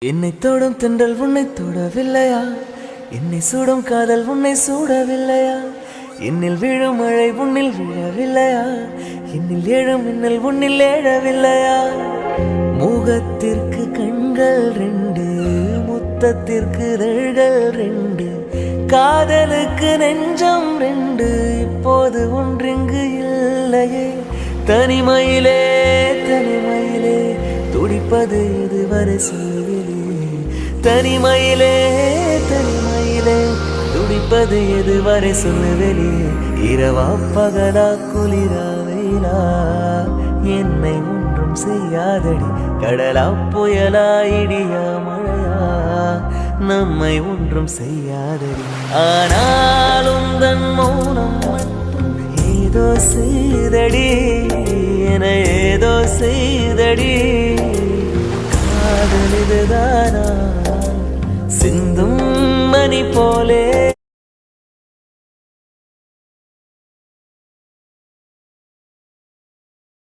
என்னை தொடும் தென்றல் உன்னை தொடவில்லையா? என்னை சுடும் காதல் உன்னை சூடவில்லையா? என்னில் விழும் மழை உன்னில் விழவில்லையா? என்னில் எழும் மின்னல் உன்னில் எழவில்லையா? முகத்திற்கு கண்கள் ரெண்டு, முத்தத்திற்கு இதழ்கள் ரெண்டு, காதலுக்கு நெஞ்சம் ரெண்டு, இப்போது ஒன்றிங்கு இல்லையே. தனிமையிலே தனிமையிலே துடிப்பது இதுவரை சொல்லிலே. தனிமையிலே தனிமையிலே துடிப்பது எதுவரை சொல்லுவெளி. இரவா பகலா குளிரா வெயிலா என்னை ஒன்றும் செய்யாதடி. கடலா புயலா இடியா மழையா நம்மை ஒன்றும் செய்யாதடி. ஆனாலும் தன் மௌனம் மட்டும் ஏதோ செய்தடி, என ஏதோ செய்தடி. காதல் இதுதானா சிந்தும் மணி போலே.